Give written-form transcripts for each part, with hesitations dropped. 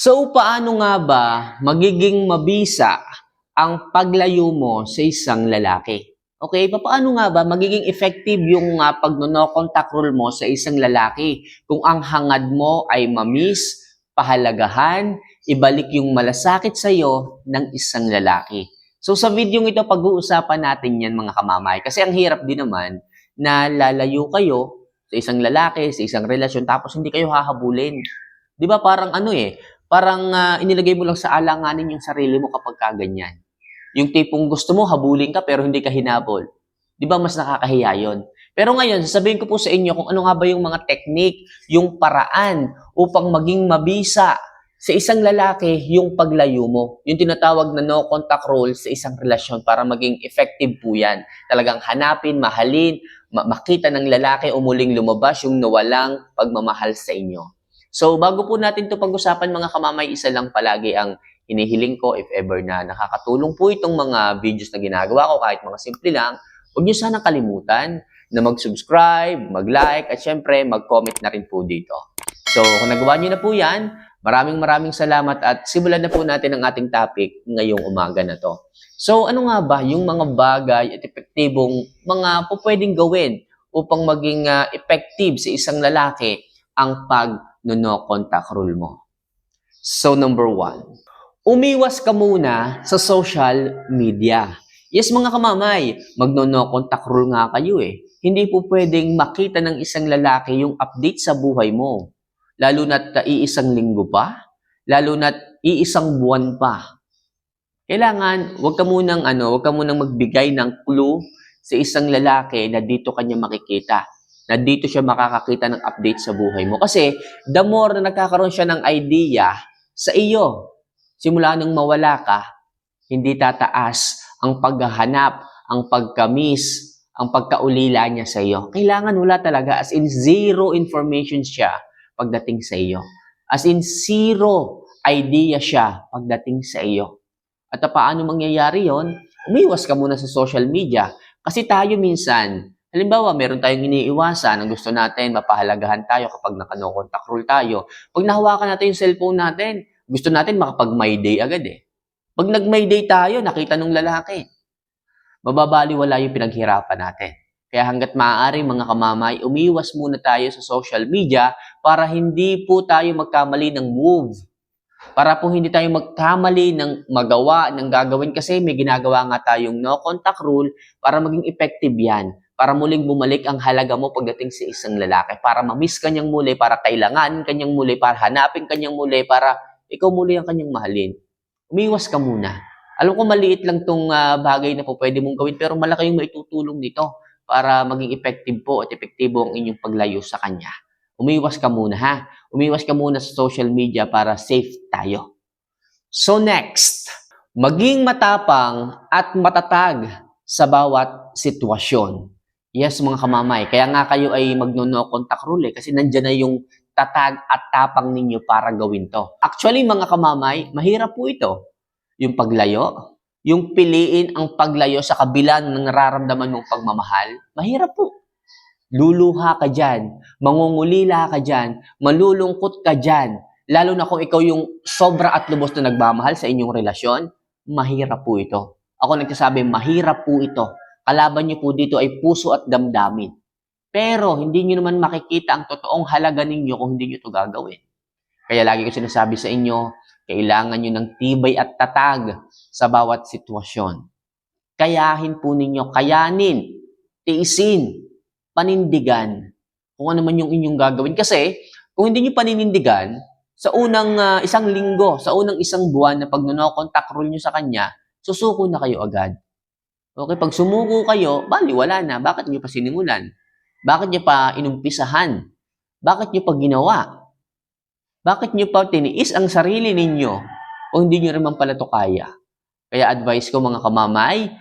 So, paano nga ba magiging mabisa ang paglayo mo sa isang lalaki? Okay, paano nga ba magiging effective yung pag-no contact rule mo sa isang lalaki kung ang hangad mo ay mamiss, pahalagahan, ibalik yung malasakit sa iyo ng isang lalaki? So, sa video ito, pag-uusapan natin yan mga kamamay. Kasi ang hirap din naman na lalayo kayo sa isang lalaki, sa isang relasyon, tapos hindi kayo hahabulin. Di ba parang parang inilagay mo lang sa alanganin yung sarili mo kapag kaganyan. Yung tipong gusto mo, habulin ka pero hindi ka hinabol. Di ba mas nakakahiya yun? Pero ngayon, sasabihin ko po sa inyo kung ano nga ba yung mga technique, yung paraan upang maging mabisa sa isang lalaki yung paglayo mo. Yung tinatawag na no contact rule sa isang relasyon para maging effective po yan. Talagang hanapin, mahalin, makita ng lalaki o muling lumabas yung nawalang pagmamahal sa inyo. So, bago po natin ito pag-usapan mga kamamay, isa lang palagi ang hinihiling ko if ever na nakakatulong po itong mga videos na ginagawa ko, kahit mga simple lang, huwag niyo sana kalimutan na mag-subscribe, mag-like, at syempre mag-comment na rin po dito. So, kung nagawa niyo na po yan, maraming salamat at simulan na po natin ang ating topic ngayong umaga na to. So, ano nga ba yung mga bagay at epektibong mga pwedeng gawin upang maging effective sa isang lalaki ang no contact rule mo? So, number 1, umiwas ka muna sa social media. Yes, mga kamamay, no contact rule nga kayo eh. Hindi po pwedeng makita ng isang lalaki yung update sa buhay mo. Lalo na't iisang linggo pa, lalo na't iisang buwan pa. Kailangan, wag ka munang magbigay ng clue sa isang lalaki na dito kanya makikita, na dito siya makakakita ng update sa buhay mo. Kasi, the more na nagkakaroon siya ng idea sa iyo, simula nung mawala ka, hindi tataas ang paghahanap, ang pagkamis, ang pagkaulila niya sa iyo. Kailangan wala talaga, as in zero information siya pagdating sa iyo. As in zero idea siya pagdating sa iyo. At paano mangyayari yon? Umiwas ka muna sa social media. Kasi tayo minsan, halimbawa, meron tayong iniiwasan na gusto natin, mapahalagahan tayo kapag naka-no contact rule tayo. Pag nahawakan natin yung cellphone natin, gusto natin makapag-my day agad eh. Pag nag-my day tayo, nakita nung lalaki, mababaliwala yung pinaghirapan natin. Kaya hanggat maaari mga kamamay, umiwas muna tayo sa social media para hindi po tayo magkamali ng move. Para po hindi tayo magkamali ng magawa, ng gagawin kasi may ginagawa nga tayong no contact rule para maging effective yan. Para muling bumalik ang halaga mo pagdating sa isang lalaki. Para ma-miss kanyang muli, para kailangan kanyang muli, para hanapin kanyang muli, para ikaw muli ang kanyang mahalin. Umiwas ka muna. Alam ko maliit lang tong bagay na po pwede mong gawin pero malaki yung maitutulong nito para maging effective po at epektibo ang inyong paglayo sa kanya. Umiwas ka muna ha. Umiwas ka muna sa social media para safe tayo. So next, maging matapang at matatag sa bawat sitwasyon. Yes, mga kamamay, kaya nga kayo ay magno-no contact rule kasi nandyan na yung tatag at tapang ninyo para gawin to. Actually, mga kamamay, mahirap po ito. Yung paglayo, yung piliin ang paglayo sa kabila ng nararamdaman mong pagmamahal, mahirap po. Luluha ka dyan, mangungulila ka dyan, malulungkot ka dyan, lalo na kung ikaw yung sobra at lubos na nagmamahal sa inyong relasyon, mahirap po ito. Ako nagsasabi, mahirap po ito. Kalaban niyo po dito ay puso at damdamin. Pero hindi niyo naman makikita ang totoong halaga ninyo kung hindi niyo ito gagawin. Kaya lagi ko sinasabi sa inyo, kailangan niyo ng tibay at tatag sa bawat sitwasyon. Kayahin po ninyo, kayanin, tiisin, panindigan kung ano man yung inyong gagawin. Kasi kung hindi niyo paninindigan, sa unang isang linggo, sa unang isang buwan na pag-no contact rule niyo sa kanya, susuko na kayo agad. Okay, pag sumuko kayo, wala na. Bakit niyo pa sinimulan? Bakit niyo pa inumpisahan? Bakit niyo pa ginawa? Bakit niyo pa tiniis ang sarili ninyo o hindi niyo naman pala ito kaya? Kaya advice ko mga kamamay,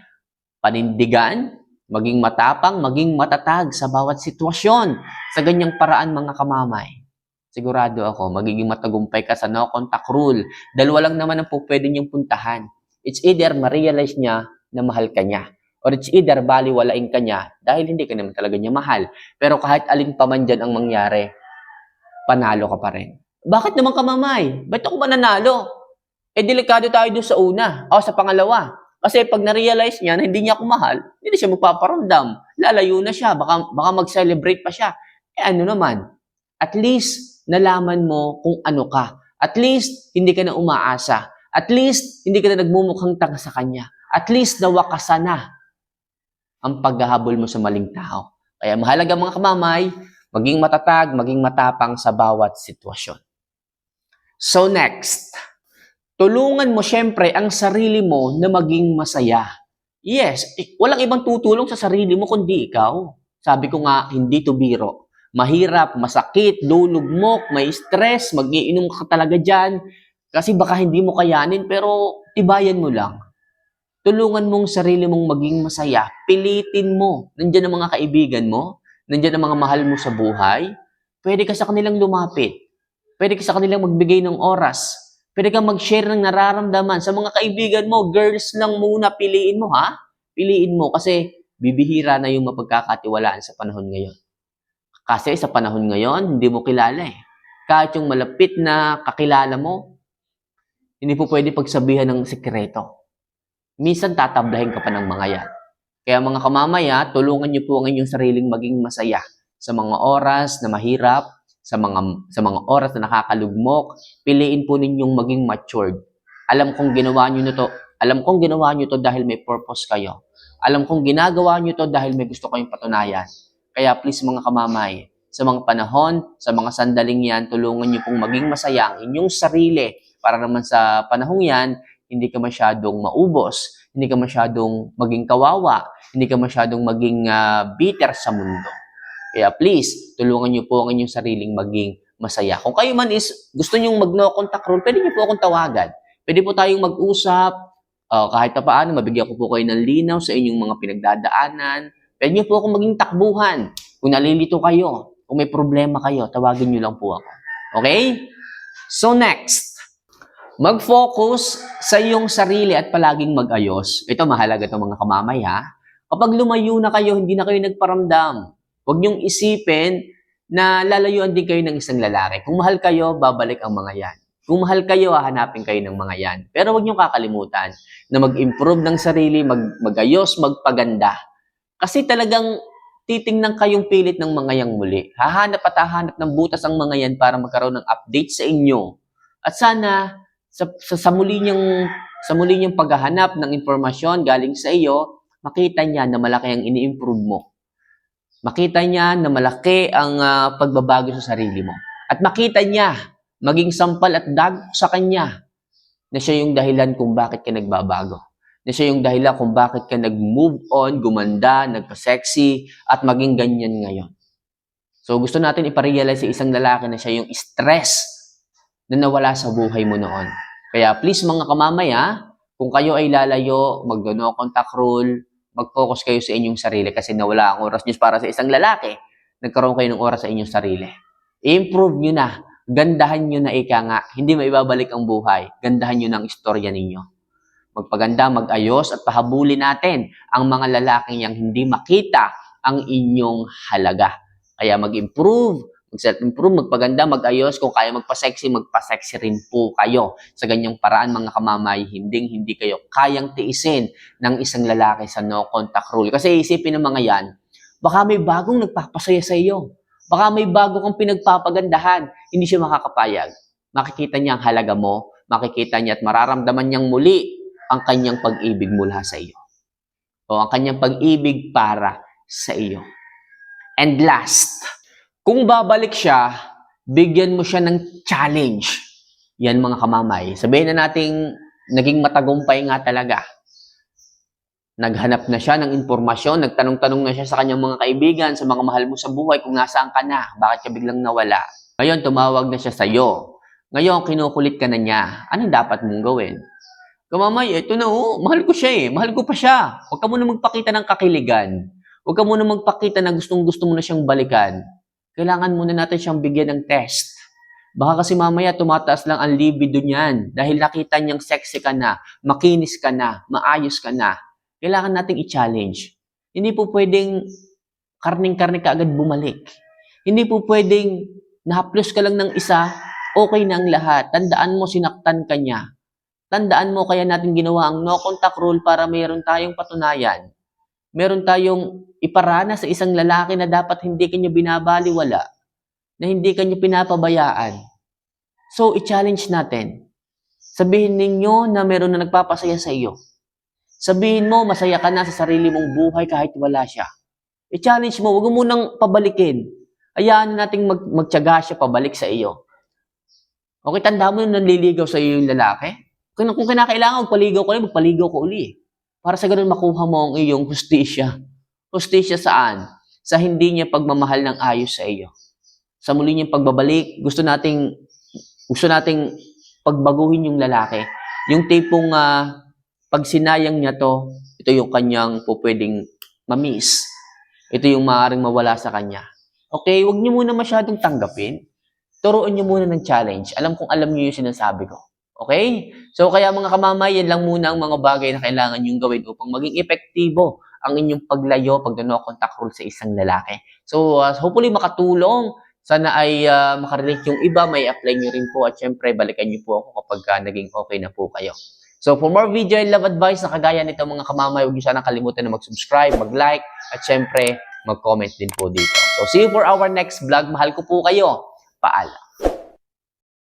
panindigan, maging matapang, maging matatag sa bawat sitwasyon. Sa ganyang paraan mga kamamay, sigurado ako, magiging matagumpay ka sa no contact rule. Dalawa lang naman ang po pwede niyong puntahan. It's either ma-realize niya na mahal ka niya. Or it's either baliwalain ka niya dahil hindi ka naman talaga niya mahal. Pero kahit alin pa man dyan ang mangyari, panalo ka pa rin. Bakit naman kamamay? Ba't ako mananalo? Eh, delikado tayo doon sa una o sa pangalawa. Kasi pag na-realize niya na hindi niya ako mahal, hindi na siya magpaparamdam. Lalayo na siya, baka mag-celebrate pa siya. Eh ano naman, at least nalaman mo kung ano ka. At least hindi ka na umaasa. At least hindi ka na nagmumukhang tanga sa kanya. At least nawakasan na ang paghahabol mo sa maling tao. Kaya mahalaga mga kamamay, maging matatag, maging matapang sa bawat sitwasyon. So next, tulungan mo syempre ang sarili mo na maging masaya. Yes, walang ibang tutulong sa sarili mo kundi ikaw. Sabi ko nga, hindi to biro. Mahirap, masakit, lulugmok, may stress, mag-iinom ka talaga dyan. Kasi baka hindi mo kayanin, pero tibayan mo lang. Tulungan mong sarili mong maging masaya. Pilitin mo. Nandiyan ang mga kaibigan mo. Nandiyan ang mga mahal mo sa buhay. Pwede ka sa kanilang lumapit. Pwede ka sa kanilang magbigay ng oras. Pwede kang mag-share ng nararamdaman sa mga kaibigan mo. Girls lang muna, piliin mo ha. Piliin mo kasi bibihira na yung mapagkakatiwalaan sa panahon ngayon. Kasi sa panahon ngayon, hindi mo kilala eh. Kahit yung malapit na kakilala mo, hindi po pwede pagsabihan ng sekreto. Minsan tatablahin ka pa ng mga yan. Kaya mga kamamaya, tulungan niyo po ang inyong sariling maging masaya sa mga oras na mahirap, sa mga oras na nakakalugmok. Piliin po ninyong maging matured. Alam kong ginawa niyo to dahil may purpose kayo. Alam kong ginagawa niyo to dahil may gusto kayong patunayan. Kaya please mga kamamay, sa mga panahon, sa mga sandaling yan, tulungan niyo pong maging masaya ang inyong sarili para naman sa panahong yan, hindi ka masyadong maubos, hindi ka masyadong maging kawawa, hindi ka masyadong maging bitter sa mundo. Kaya please, tulungan niyo po ang inyong sariling maging masaya. Kung kayo man is gusto niyo mag-no contact rule, pwede niyo po akong tawagan. Pwede po tayong mag-usap, kahit pa paano, mabigyan ko po kayo ng linaw sa inyong mga pinagdadaanan. Pwede niyo po akong maging takbuhan. Kung nalilito kayo, kung may problema kayo, tawagin niyo lang po ako. Okay? So next, mag-focus sa iyong sarili at palaging mag-ayos. Ito mahalaga itong mga kamamay ha. Kapag lumayo na kayo, hindi na kayo nagparamdam. Huwag niyong isipin na lalayuan din kayo ng isang lalaki. Kung mahal kayo, babalik ang mga yan. Kung mahal kayo, hahanapin kayo ng mga yan. Pero huwag niyong kakalimutan na mag-improve ng sarili, mag-ayos, magpaganda. Kasi talagang titingnan kayong pilit ng mga yang muli. Hahanap at hahanap ng butas ang mga yan para magkaroon ng update sa inyo. At sana, sa muli niyang paghahanap ng impormasyon galing sa iyo, makita niya na malaki ang ini-improve mo. Makita niya na malaki ang pagbabago sa sarili mo. At makita niya, maging sampal at dago sa kanya na siya yung dahilan kung bakit ka nagbabago. Na siya yung dahilan kung bakit ka nag-move on, gumanda, nagpa-sexy, at maging ganyan ngayon. So gusto natin iparealize sa isang lalaki na siya yung stress na nawala sa buhay mo noon. Kaya please mga kamamaya, kung kayo ay lalayo, mag-no contact rule, mag-focus kayo sa inyong sarili kasi nawala ang oras niyo para sa isang lalaki, nagkaroon kayo ng oras sa inyong sarili. I-improve nyo na, gandahan nyo na ika nga, hindi maibabalik ang buhay, gandahan nyo na ang istorya ninyo. Magpaganda, mag-ayos at pahabulin natin ang mga lalaking yang hindi makita ang inyong halaga. Kaya mag-improve, mag-self-improve, magpaganda, mag-ayos. Kung kaya magpa-sexy rin po kayo. Sa ganyang paraan mga kamamay, hindi kayo kayang tiisin ng isang lalaki sa no contact rule. Kasi isipin ng mga yan, baka may bagong nagpapasaya sa iyo. Baka may bago kang pinagpapagandahan. Hindi siya makakapayag. Makikita niya ang halaga mo, makikita niya at mararamdaman niyang muli ang kanyang pag-ibig mula sa iyo. O ang kanyang pag-ibig para sa iyo. And last, kung babalik siya, bigyan mo siya ng challenge. Yan mga kamamay. Sabihin na nating naging matagumpay nga talaga. Naghanap na siya ng impormasyon, nagtanong-tanong na siya sa kanyang mga kaibigan, sa mga mahal mo sa buhay, kung nasaan ka na, bakit ka biglang nawala. Ngayon, tumawag na siya sa iyo. Ngayon, kinukulit ka na niya. Anong dapat mong gawin? Kamamay, ito na mahal ko siya mahal ko pa siya. Huwag ka muna magpakita ng kakiligan. Huwag ka muna magpakita na gustong-gusto mo na siyang balikan. Kailangan muna natin siyang bigyan ng test. Baka kasi mamaya tumataas lang ang libido niyan dahil nakita niyang sexy ka na, makinis ka na, maayos ka na. Kailangan nating i-challenge. Hindi po pwedeng karning-karne ka agad bumalik. Hindi po pwedeng nahaplos ka lang ng isa, okay na ang lahat. Tandaan mo, sinaktan ka niya. Tandaan mo, kaya natin ginawa ang no contact rule para mayroon tayong patunayan. Meron tayong iparana sa isang lalaki na dapat hindi kanya binabaliwala, na hindi kanya pinapabayaan. So, i-challenge natin. Sabihin ninyo na meron na nagpapasaya sa iyo. Sabihin mo, masaya ka na sa sarili mong buhay kahit wala siya. I-challenge mo, huwag mo munang pabalikin. Hayaan nating magtiyaga siya pabalik sa iyo. Okay, tanda mo na nanliligaw sa iyo yung lalaki? Kung kinakailangan, magpaligaw ko uli. Para sa ganun makuha mo ang iyong hustisya. Hustisya saan? Sa hindi niya pagmamahal ng ayos sa iyo. Sa muli niyang pagbabalik, gusto nating pagbaguhin yung lalaki. Yung tipong pag sinayang niya to, ito yung kanyang pwedeng mamiss. Ito yung maaaring mawala sa kanya. Okay, huwag niyo muna masyadong tanggapin. Turuan niyo muna ng challenge. Alam niyo yung sinasabi ko. Okay? So, kaya mga kamamay, yan lang muna ang mga bagay na kailangan niyong gawin upang maging epektibo ang inyong paglayo, pag-no contact rule sa isang lalaki. So, hopefully makatulong. Sana ay makarelate yung iba, may apply nyo rin po. At syempre, balikan nyo po ako kapag naging okay na po kayo. So, for more video and love advice na kagaya nito mga kamamay, huwag nyo sanang kalimutan na mag-subscribe, mag-like, at syempre, mag-comment din po dito. So, see you for our next vlog. Mahal ko po kayo. Paalam.